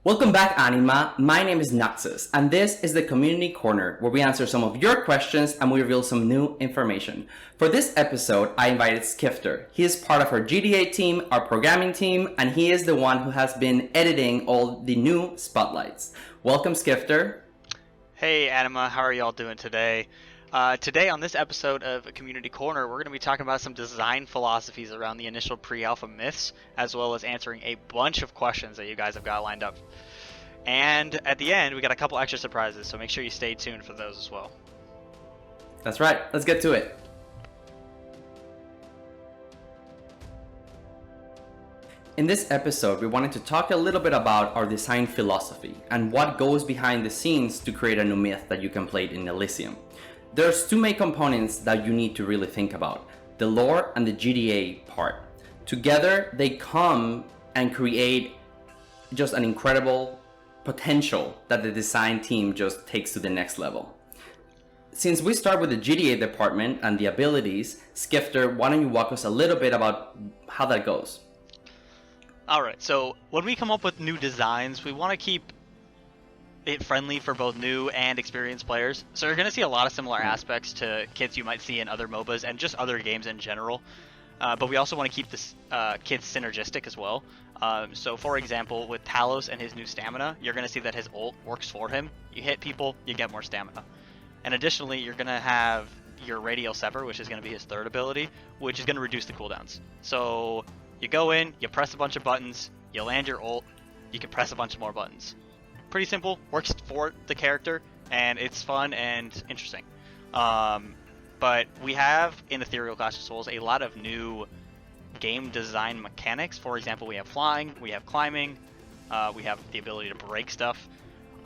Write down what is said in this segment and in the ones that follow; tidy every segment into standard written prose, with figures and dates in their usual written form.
Welcome back, Anima. My name is Naxus, and this is the Community Corner, where we answer some of your questions and we reveal some new information. For this episode, I invited Skifter. He is part of our GDA team, our programming team, and he is the one who has been editing all the new spotlights. Welcome, Skifter. Hey, Anima. How are y'all doing today? Today on this episode of Community Corner, we're going to be talking about some design philosophies around the initial pre-alpha myths, as well as answering a bunch of questions that you guys have got lined up. And at the end, we got a couple extra surprises, so make sure you stay tuned for those as well. That's right. Let's get to it. In this episode, we wanted to talk a little bit about our design philosophy and what goes behind the scenes to create a new myth that you can play in Elysium. There's two main components that you need to really think about: the lore and the GDA part. Together, they come and create just an incredible potential that the design team just takes to the next level. Since we start with the GDA department and the abilities, Skifter, why don't you walk us a little bit about how that goes? Alright, so when we come up with new designs, we want to keep it friendly for both new and experienced players. So you're going to see a lot of similar aspects to kits you might see in other MOBAs and just other games in general. But we also want to keep this kits synergistic as well. So for example, with Talos and his new stamina, you're going to see that his ult works for him. You hit people, you get more stamina. And additionally, you're going to have your Radial Sever, which is going to be his third ability, which is going to reduce the cooldowns. So you go in, you press a bunch of buttons, you land your ult, you can press a bunch of more buttons. Pretty simple, works for the character, and it's fun and interesting. But we have in Ethereal Clash of Souls a lot of new game design mechanics. For example, we have flying, we have climbing, we have the ability to break stuff.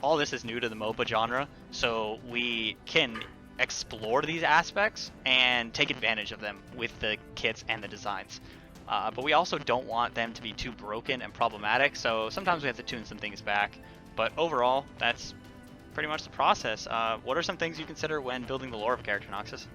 All this is new to the MOBA genre, so we can explore these aspects and take advantage of them with the kits and the designs. But we also don't want them to be too broken and problematic, so sometimes we have to tune some things back. But overall, that's pretty much the process. What are some things you consider when building the lore of a character, Noxus?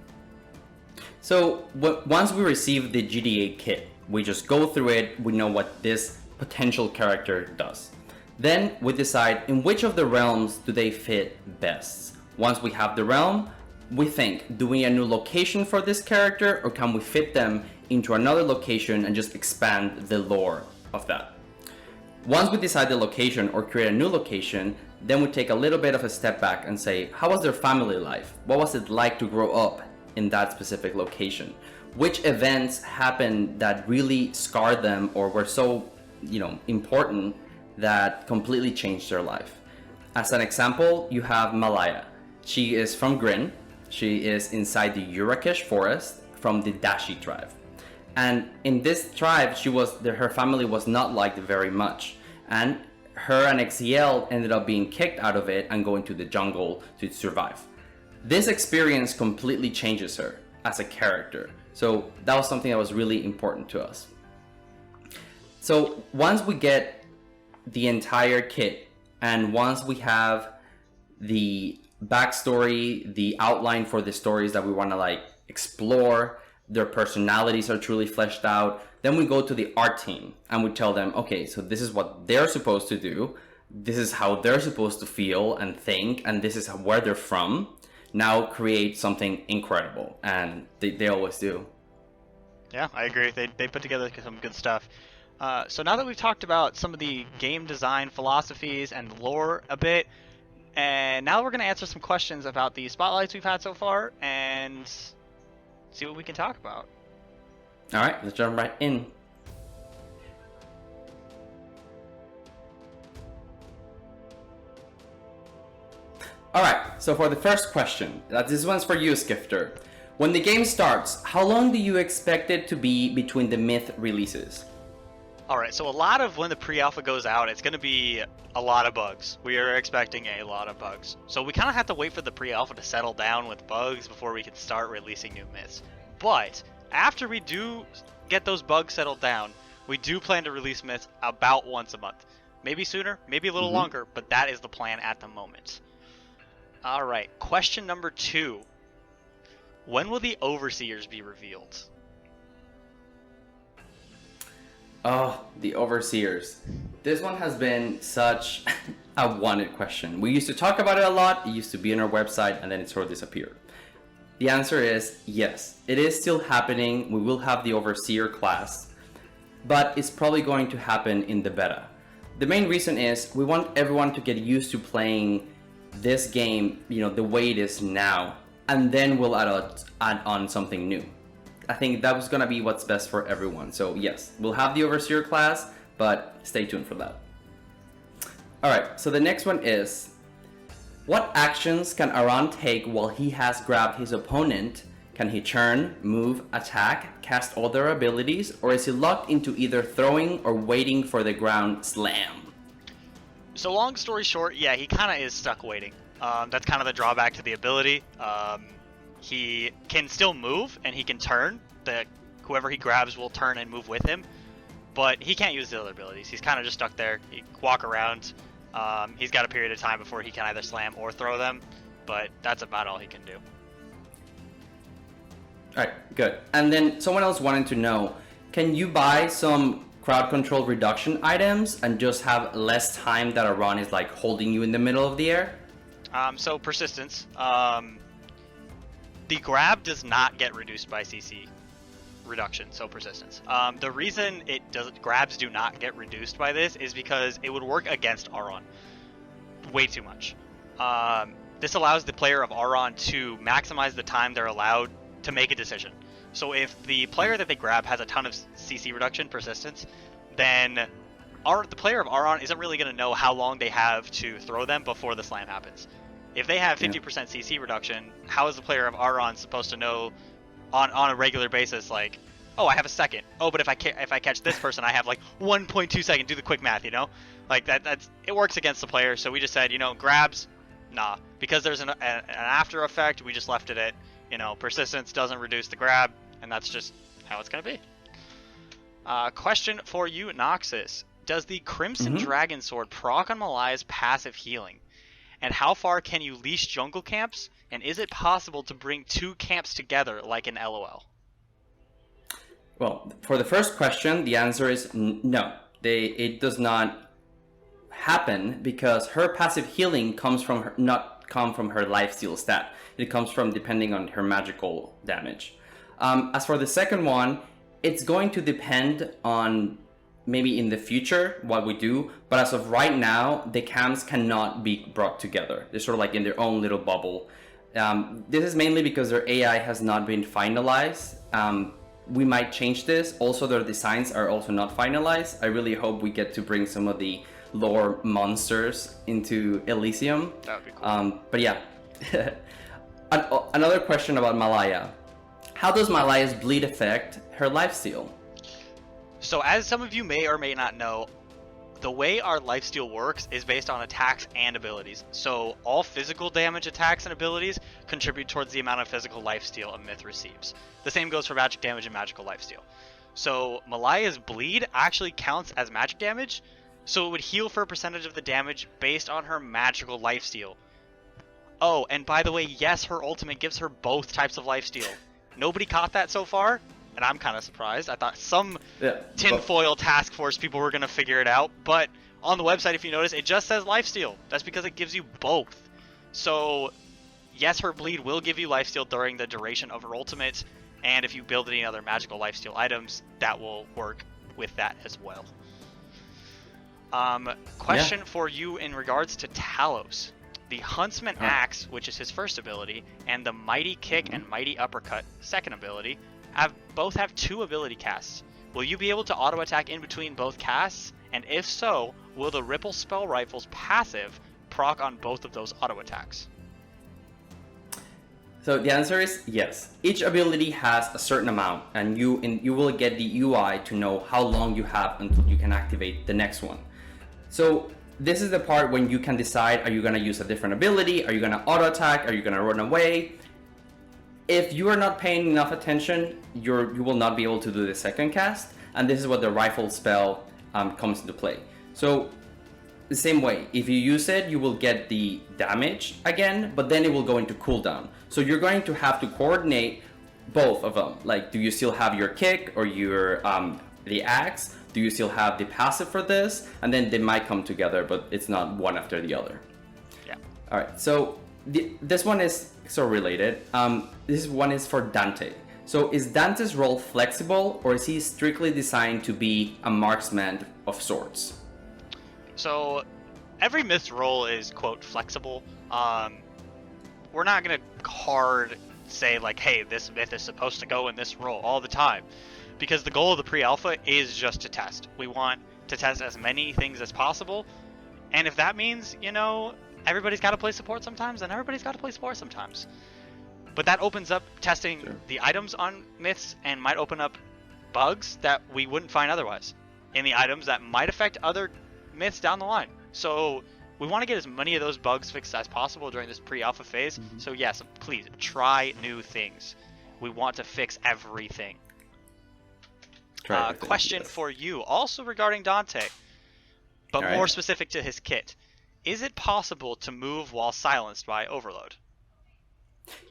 So once we receive the GDA kit, we just go through it, we know what this potential character does. Then we decide in which of the realms do they fit best. Once we have the realm, we think, do we need a new location for this character, or can we fit them into another location and just expand the lore of that? Once we decide the location or create a new location, then we take a little bit of a step back and say, how was their family life? What was it like to grow up in that specific location? Which events happened that really scarred them or were so, important that completely changed their life? As an example, you have Malaya. She is from Grin. She is inside the Urakesh forest from the Dashi tribe. And in this tribe, her family was not liked very much. And her and XEL ended up being kicked out of it and going to the jungle to survive. This experience completely changes her as a character. So that was something that was really important to us. So once we get the entire kit, and once we have the backstory, the outline for the stories that we want to explore, their personalities are truly fleshed out, then we go to the art team and we tell them, okay, so this is what they're supposed to do, this is how they're supposed to feel and think, and this is where they're from. Now create something incredible, and they always do. Yeah, I agree. They put together some good stuff. So now that we've talked about some of the game design philosophies and lore a bit, and now we're going to answer some questions about the spotlights we've had so far and see what we can talk about. All right, let's jump right in. All right, so for the first question, this one's for you, Skifter. When the game starts, how long do you expect it to be between the myth releases? Alright, so a lot of when the pre-alpha goes out, it's going to be a lot of bugs. We are expecting a lot of bugs. So we kind of have to wait for the pre-alpha to settle down with bugs before we can start releasing new myths. But after we do get those bugs settled down, we do plan to release myths about once a month. Maybe sooner, maybe a little longer, but that is the plan at the moment. Alright, question number 2. When will the Overseers be revealed? Oh, the Overseers. This one has been such a wanted question. We used to talk about it a lot, it used to be on our website, and then it sort of disappeared. The answer is yes, it is still happening. We will have the Overseer class, but it's probably going to happen in the beta. The main reason is we want everyone to get used to playing this game, the way it is now, and then we'll add on something new. I think that was gonna be what's best for everyone. So yes, we'll have the Overseer class, but stay tuned for that. Alright, so the next one is, what actions can Aran take while he has grabbed his opponent? Can he turn, move, attack, cast all their abilities, or is he locked into either throwing or waiting for the ground slam? So long story short, yeah, he kind of is stuck waiting. That's kind of the drawback to the ability. He can still move and he can turn. Whoever he grabs will turn and move with him, but he can't use the other abilities. He's kind of just stuck there. He can walk around. He's got a period of time before he can either slam or throw them, but that's about all he can do. Alright, good. And then someone else wanted to know, can you buy some crowd control reduction items and just have less time that Aran is like holding you in the middle of the air? So persistence. The grab does not get reduced by CC reduction, so persistence. The reason grabs do not get reduced by this is because it would work against Aran way too much. This allows the player of Aran to maximize the time they're allowed to make a decision. So if the player that they grab has a ton of CC reduction, persistence, then the player of Aran isn't really going to know how long they have to throw them before the slam happens. If they have 50% CC reduction, how is the player of Aran supposed to know on a regular basis, like, oh, I have a second. Oh, but if I catch this person, I have like 1.2 seconds. Do the quick math, like it works against the player. So we just said, grabs, nah, because there's an after effect. We just left it at, persistence doesn't reduce the grab, and that's just how it's gonna be. Question for you, Noxus: does the Crimson Dragon Sword proc on Malaya's passive healing? And how far can you leash jungle camps? And is it possible to bring two camps together like an LOL? Well, for the first question, the answer is no. It does not happen because her passive healing comes from not come from her lifesteal stat. It comes from depending on her magical damage. As for the second one, it's going to depend on maybe in the future what we do, but as of right now, the camps cannot be brought together. They're sort of like in their own little bubble. This is mainly because their AI has not been finalized. We might change this. Also, their designs are also not finalized. I really hope we get to bring some of the lore monsters into Elysium. That would be cool. But yeah. Another question about Malaya. How does Malaya's bleed affect her lifesteal? So as some of you may or may not know, the way our lifesteal works is based on attacks and abilities. So all physical damage attacks and abilities contribute towards the amount of physical lifesteal a myth receives. The same goes for magic damage and magical lifesteal. So Malaya's bleed actually counts as magic damage, so it would heal for a percentage of the damage based on her magical lifesteal. Oh, and by the way, yes, her ultimate gives her both types of lifesteal. Nobody caught that so far, and I'm kind of surprised. I thought some tinfoil task force people were going to figure it out, but on the website, if you notice, it just says lifesteal. That's because it gives you both. So yes, her bleed will give you lifesteal during the duration of her ultimate, and if you build any other magical lifesteal items, that will work with that as well. Question for you in regards to Talos. The Huntsman Axe, which is his first ability, and the Mighty Kick and Mighty Uppercut, second ability, both have 2 ability casts. Will you be able to auto attack in between both casts? And if so, will the Ripple Spell Rifle's passive proc on both of those auto attacks? So the answer is yes. Each ability has a certain amount, and you will get the UI to know how long you have until you can activate the next one. So this is the part when you can decide, are you going to use a different ability? Are you going to auto attack? Are you going to run away? If you are not paying enough attention, you will not be able to do the second cast, and this is what the rifle spell comes into play. So the same way, if you use it, you will get the damage again, but then it will go into cooldown. So you're going to have to coordinate both of them. Like, do you still have your kick or your the axe? Do you still have the passive for this? And then they might come together, but it's not one after the other. Yeah. All right, so this one is so related. This one is for Dante. So is Dante's role flexible, or is he strictly designed to be a marksman of sorts? So every myth's role is, quote, flexible. We're not going to hard say like, hey, this myth is supposed to go in this role all the time, because the goal of the pre-alpha is just to test. We want to test as many things as possible, and if that means, you know, everybody's got to play support sometimes, then everybody's got to play support sometimes. But that opens up testing the items on myths, and might open up bugs that we wouldn't find otherwise in the items that might affect other myths down the line. So we want to get as many of those bugs fixed as possible during this pre-alpha phase. So yes, please try new things. We want to fix everything. Question for you, also regarding Dante, but more specific to his kit. Is it possible to move while silenced by Overload?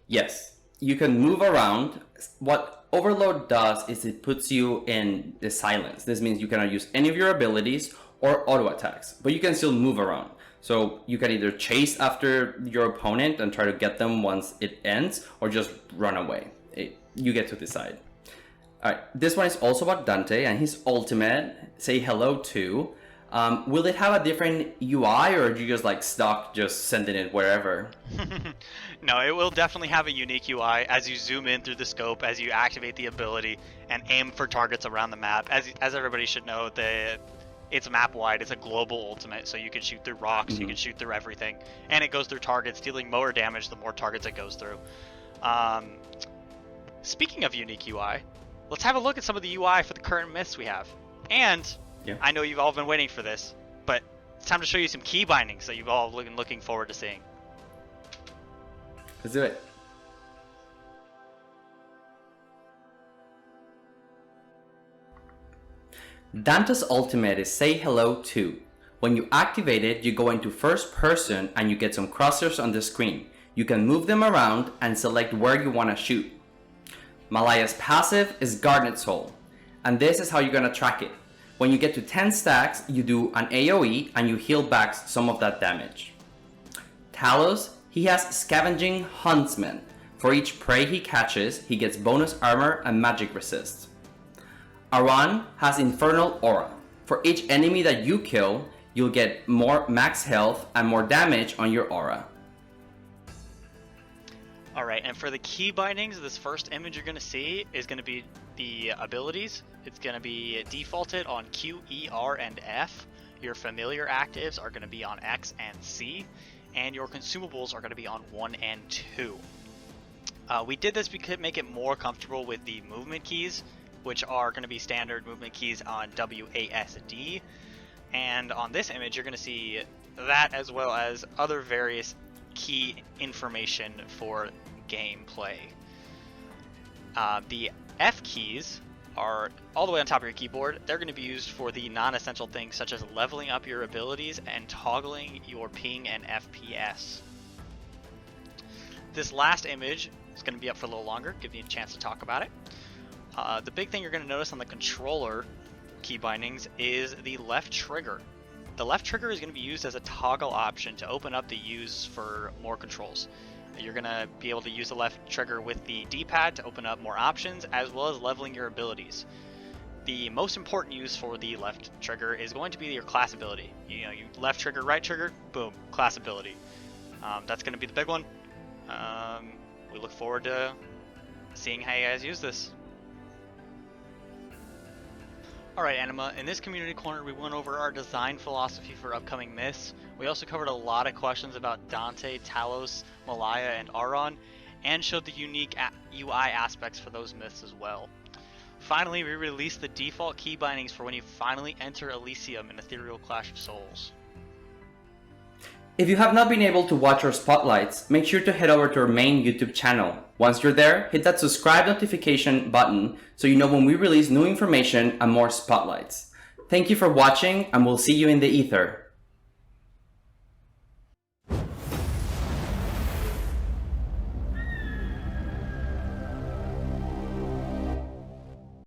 Yes, you can move around. What Overload does is it puts you in the silence. This means you cannot use any of your abilities or auto attacks, but you can still move around. So you can either chase after your opponent and try to get them once it ends, or just run away. You get to decide. All right, this one is also about Dante and his ultimate, Say Hello To. Will it have a different UI, or are you just like stuck just sending it wherever? No, it will definitely have a unique UI as you zoom in through the scope, as you activate the ability and aim for targets around the map. As everybody should know, it's map wide. It's a global ultimate, so you can shoot through rocks, you can shoot through everything, and it goes through targets, dealing more damage the more targets it goes through. Speaking of unique UI, let's have a look at some of the UI for the current myths we have. And I know you've all been waiting for this, but it's time to show you some key bindings that you've all been looking forward to seeing. Let's do it. Dante's ultimate is Say Hello To. When you activate it, you go into first person and you get some crosshairs on the screen. You can move them around and select where you want to shoot. Malaya's passive is Garnet Soul, and this is how you're going to track it. When you get to 10 stacks, you do an AoE and you heal back some of that damage. Talos, he has Scavenging Huntsman. For each prey he catches, he gets bonus armor and magic resist. Aran has Infernal Aura. For each enemy that you kill, you'll get more max health and more damage on your aura. Alright, and for the key bindings, this first image you're going to see is going to be the abilities. It's going to be defaulted on Q, E, R, and F. Your familiar actives are going to be on X and C, and your consumables are going to be on 1 and 2. We did this because make it more comfortable with the movement keys, which are going to be standard movement keys on WASD. And on this image, you're going to see that as well as other various key information for gameplay. The F keys are all the way on top of your keyboard. They're going to be used for the non-essential things such as leveling up your abilities and toggling your ping and FPS. This last image is going to be up for a little longer, give you a chance to talk about it. The big thing you're going to notice on the controller key bindings is the left trigger. The left trigger is going to be used as a toggle option to open up the use for more controls. You're going to be able to use the left trigger with the D-pad to open up more options, as well as leveling your abilities. The most important use for the left trigger is going to be your class ability. You left trigger, right trigger, boom, class ability. That's going to be the big one. We look forward to seeing how you guys use this. Alright Anima, in this community corner we went over our design philosophy for upcoming myths. We also covered a lot of questions about Dante, Talos, Malaya, and Aran, and showed the unique UI aspects for those myths as well. Finally, we released the default key bindings for when you finally enter Elysium in Ethereal Clash of Souls. If you have not been able to watch our spotlights, make sure to head over to our main YouTube channel. Once you're there, hit that subscribe notification button so you know when we release new information and more spotlights. Thank you for watching, and we'll see you in the ether.